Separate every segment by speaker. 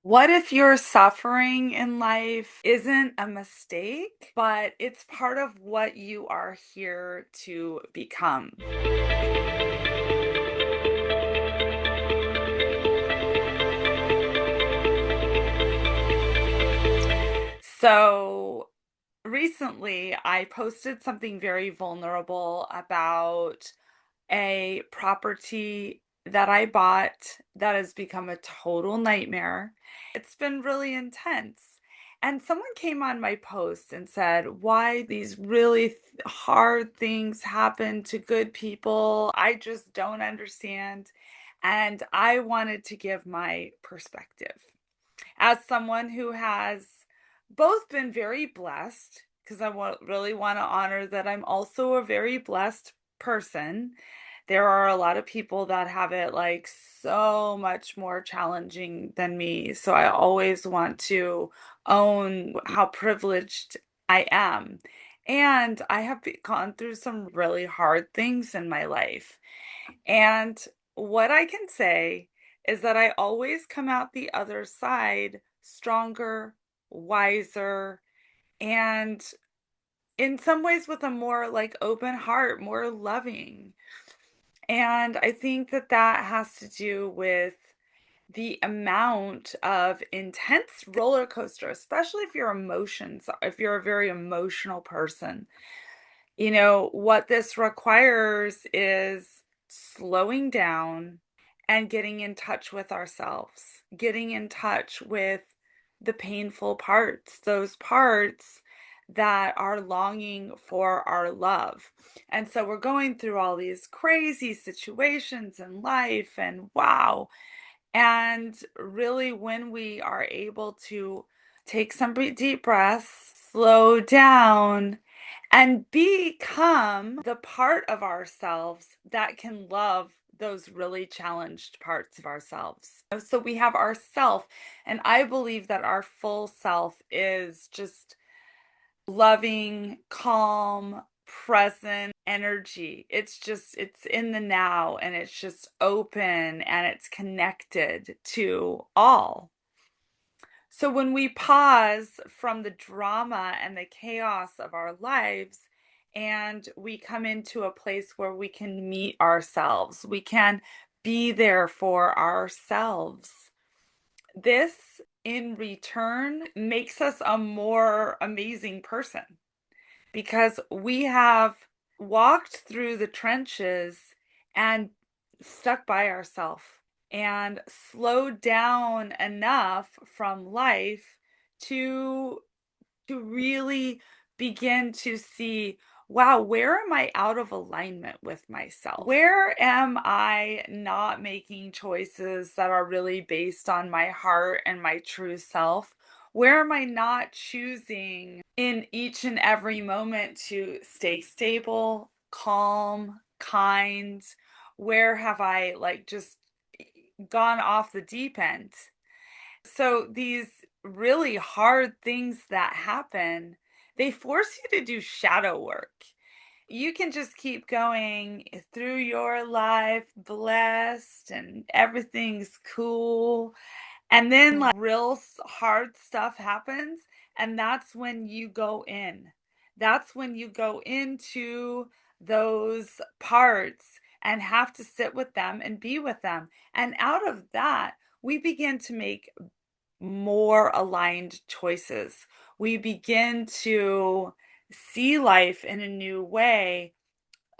Speaker 1: What if your suffering in life isn't a mistake, but it's part of what you are here to become? So recently, I posted something very vulnerable about a property that I bought that has become a total nightmare. It's been really intense. And someone came on my post and said, why these really hard things happen to good people. I just don't understand. And I wanted to give my perspective as someone who has both been very blessed, because really want to honor that I'm also a very blessed person. There are a lot of people that have it like so much more challenging than me. So I always want to own how privileged I am. And I have gone through some really hard things in my life. And what I can say is that I always come out the other side stronger, wiser, and in some ways with a more like open heart, more loving. And I think that that has to do with the amount of intense roller coaster, especially if you're a very emotional person. What this requires is slowing down and getting in touch with ourselves, getting in touch with the painful parts, those parts that are longing for our love. And so we're going through all these crazy situations in life, and wow. And really, when we are able to take some deep breaths, slow down, and become the part of ourselves that can love those really challenged parts of ourselves. So we have ourself, and I believe that our full self is just loving, calm, present energy. It's in the now, and it's just open, and it's connected to all. So when we pause from the drama and the chaos of our lives and we come into a place where we can meet ourselves, we can be there for ourselves. This in return makes us a more amazing person because we have walked through the trenches and stuck by ourselves and slowed down enough from life to really begin to see, wow, where am I out of alignment with myself? Where am I not making choices that are really based on my heart and my true self? Where am I not choosing in each and every moment to stay stable, calm, kind? Where have I like just gone off the deep end? So these really hard things that happen, they force you to do shadow work. You can just keep going through your life blessed and everything's cool. And then like real hard stuff happens, and that's when you go in. That's when you go into those parts and have to sit with them and be with them. And out of that, we begin to make more aligned choices. We begin to see life in a new way,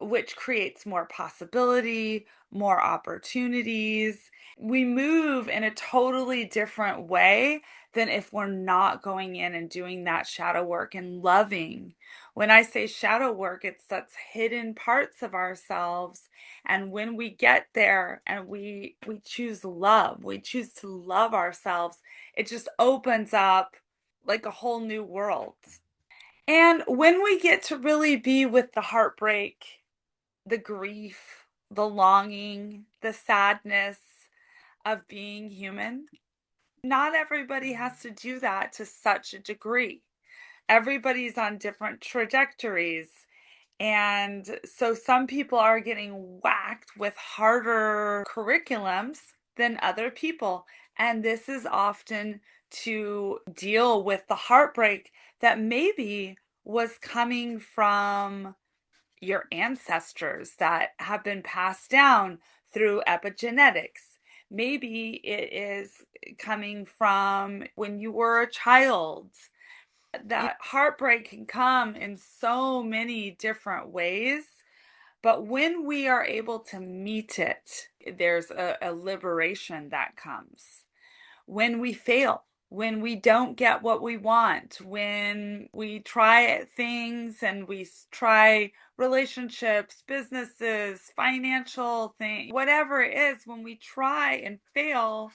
Speaker 1: which creates more possibility, more opportunities. We move in a totally different way than if we're not going in and doing that shadow work and loving. When I say shadow work, it's that's hidden parts of ourselves. And when we get there and we choose love, we choose to love ourselves, it just opens up like a whole new world. And when we get to really be with the heartbreak, the grief, the longing, the sadness of being human. Not everybody has to do that to such a degree. Everybody's on different trajectories. And so some people are getting whacked with harder curriculums than other people. And this is often to deal with the heartbreak that maybe was coming from your ancestors that have been passed down through epigenetics. Maybe it is coming from when you were a child. That heartbreak can come in so many different ways, but when we are able to meet it, there's a liberation that comes. When we fail, when we don't get what we want, when we try things and we try relationships, businesses, financial things, whatever it is, when we try and fail,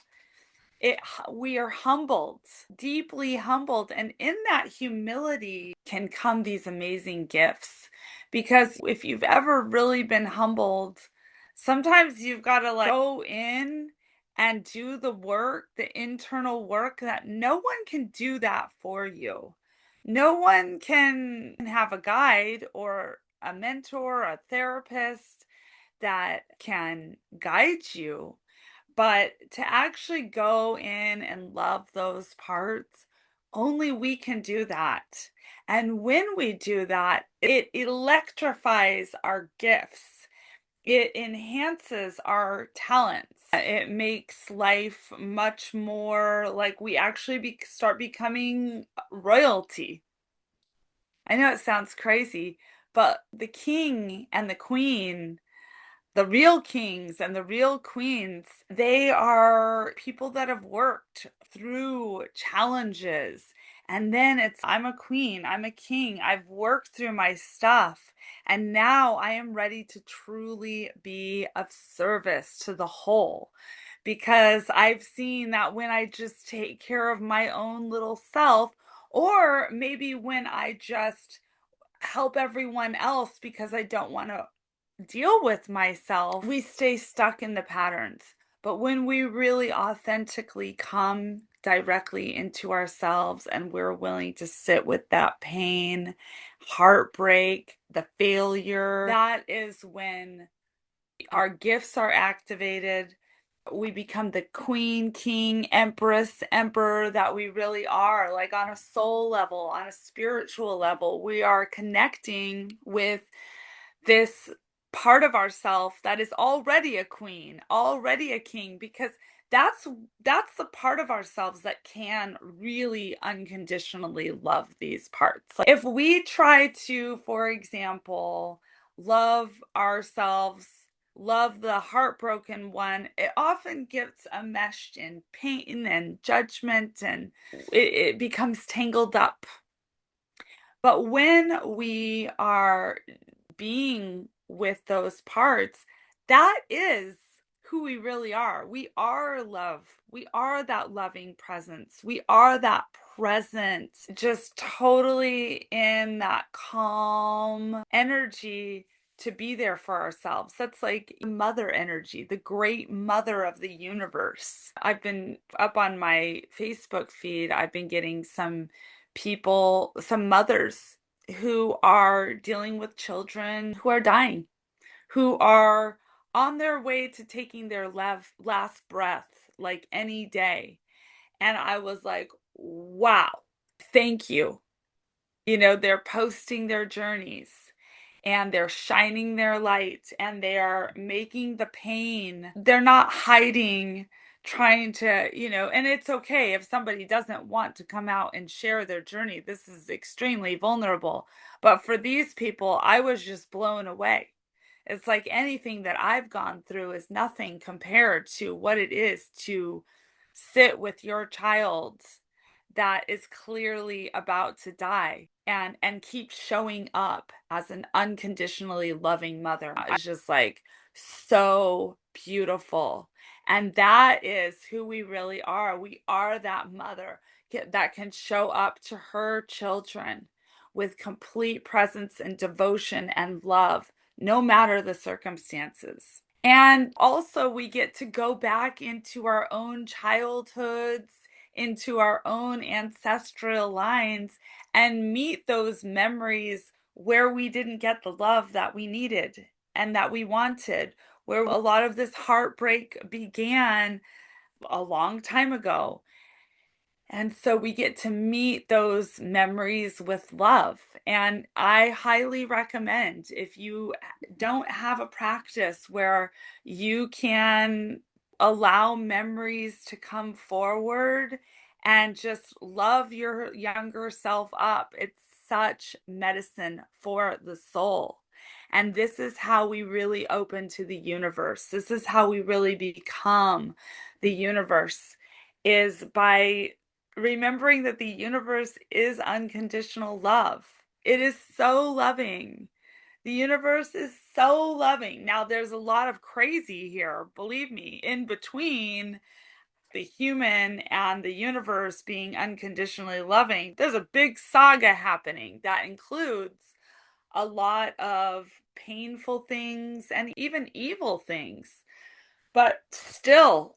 Speaker 1: it we are humbled, deeply humbled, and in that humility can come these amazing gifts. Because if you've ever really been humbled, sometimes you've got to go in and do the work, the internal work, that no one can do that for you. No one can have a guide or a mentor, a therapist that can guide you, but to actually go in and love those parts, only we can do that. And when we do that, it electrifies our gifts. It enhances our talents. It makes life much more like we actually start becoming royalty. I know it sounds crazy, but the king and the queen, the real kings and the real queens, they are people that have worked through challenges. And then it's, I'm a queen, I'm a king, I've worked through my stuff. And now I am ready to truly be of service to the whole. Because I've seen that when I just take care of my own little self, or maybe when I just help everyone else because I don't want to deal with myself, we stay stuck in the patterns. But when we really authentically come directly into ourselves and we're willing to sit with that pain, heartbreak, the failure, that is when our gifts are activated. We become the queen, king, empress, emperor that we really are, like on a soul level, on a spiritual level. We are connecting with this part of ourself that is already a queen, already a king, because that's that's the part of ourselves that can really unconditionally love these parts. Like if we try to, for example, love ourselves, love the heartbroken one, it often gets enmeshed in pain and judgment, and it becomes tangled up. But when we are being with those parts, that is who we really are. We are love. We are that loving presence. We are that present, just totally in that calm energy to be there for ourselves. That's like mother energy, the great mother of the universe. I've been up on my Facebook feed, I've been getting some people, some mothers who are dealing with children who are dying, who are on their way to taking their last breath like any day. And I was like, wow, thank you. You know, they're posting their journeys and they're shining their light and they are making the pain. They're not hiding, trying to, and it's okay if somebody doesn't want to come out and share their journey. This is extremely vulnerable. But for these people, I was just blown away. It's like anything that I've gone through is nothing compared to what it is to sit with your child that is clearly about to die and keep showing up as an unconditionally loving mother. It's just like so beautiful. And that is who we really are. We are that mother that can show up to her children with complete presence and devotion and love, no matter the circumstances. And also, we get to go back into our own childhoods, into our own ancestral lines, and meet those memories where we didn't get the love that we needed and that we wanted, where a lot of this heartbreak began a long time ago. And so we get to meet those memories with love. And I highly recommend, if you don't have a practice where you can allow memories to come forward and just love your younger self up, it's such medicine for the soul. And this is how we really open to the universe. This is how we really become the universe, is by remembering that the universe is unconditional love. It is so loving. The universe is so loving. Now, there's a lot of crazy here, believe me, in between the human and the universe being unconditionally loving. There's a big saga happening that includes a lot of painful things and even evil things. But still,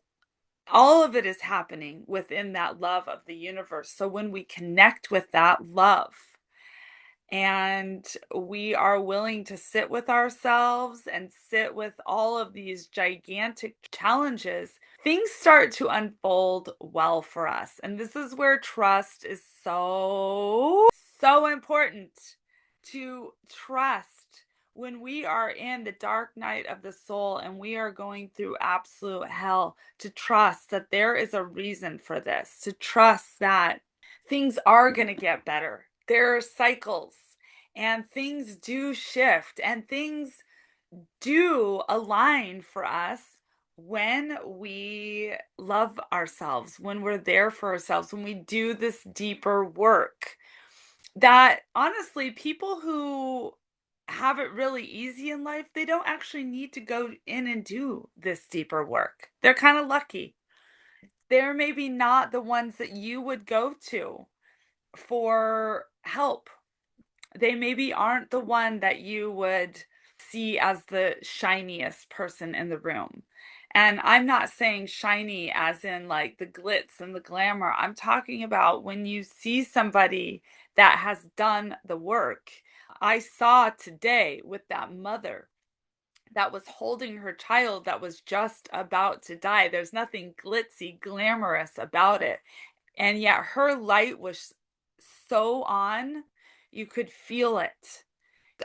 Speaker 1: all of it is happening within that love of the universe. So when we connect with that love and we are willing to sit with ourselves and sit with all of these gigantic challenges, things start to unfold well for us. And this is where trust is so important, to trust when we are in the dark night of the soul and we are going through absolute hell, to trust that there is a reason for this, to trust that things are going to get better. There are cycles and things do shift and things do align for us when we love ourselves, when we're there for ourselves, when we do this deeper work. That honestly, people who have it really easy in life, they don't actually need to go in and do this deeper work. They're kind of lucky. They're maybe not the ones that you would go to for help. They maybe aren't the one that you would see as the shiniest person in the room. And I'm not saying shiny as in like the glitz and the glamour. I'm talking about when you see somebody that has done the work. I saw today with that mother that was holding her child that was just about to die. There's nothing glitzy, glamorous about it. And yet her light was so on, you could feel it.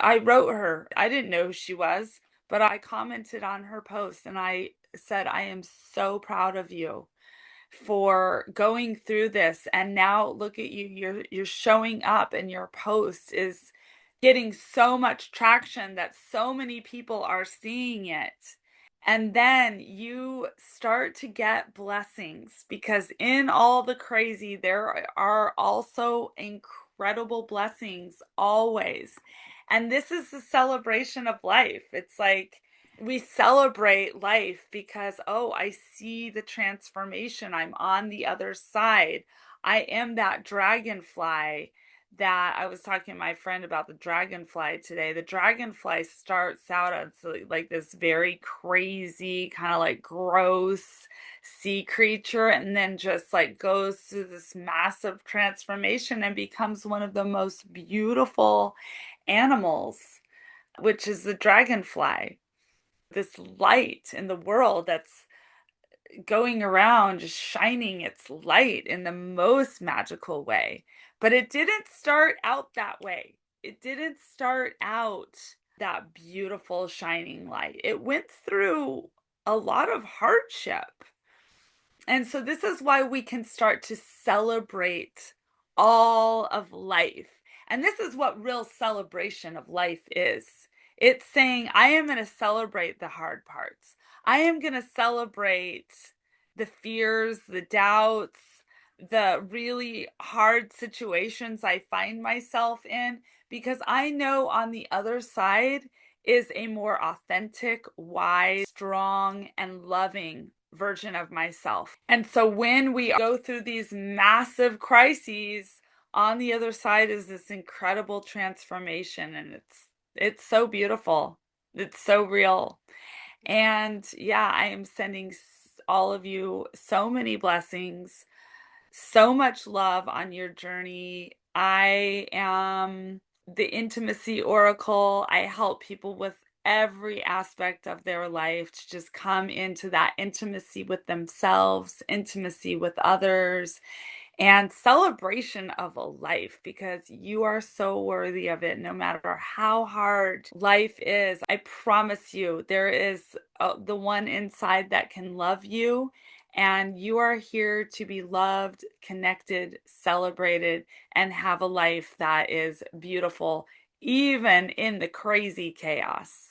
Speaker 1: I wrote her. I didn't know who she was, but I commented on her post and I said, I am so proud of you for going through this. And now look at you. You're showing up and your post is getting so much traction that so many people are seeing it. And then you start to get blessings, because in all the crazy, there are also incredible blessings always. And this is the celebration of life. It's like we celebrate life because, oh, I see the transformation. I'm on the other side. I am that dragonfly that I was talking to my friend about. The dragonfly today. The dragonfly starts out as like this very crazy, kind of like gross sea creature, and then just like goes through this massive transformation and becomes one of the most beautiful animals, which is the dragonfly. This light in the world that's going around just shining its light in the most magical way. But it didn't start out that way. It didn't start out that beautiful shining light. It went through a lot of hardship. And so this is why we can start to celebrate all of life. And this is what real celebration of life is. It's saying, I am going to celebrate the hard parts. I am going to celebrate the fears, the doubts, the really hard situations I find myself in, because I know on the other side is a more authentic, wise, strong, and loving version of myself. And so when we go through these massive crises, on the other side is this incredible transformation, and it's so beautiful. It's so real. And yeah, I am sending all of you so many blessings, so much love on your journey. I am the intimacy oracle. I help people with every aspect of their life to just come into that intimacy with themselves, intimacy with others, and celebration of a life because you are so worthy of it no matter how hard life is. I promise you, there is the one inside that can love you. And you are here to be loved, connected, celebrated, and have a life that is beautiful, even in the crazy chaos.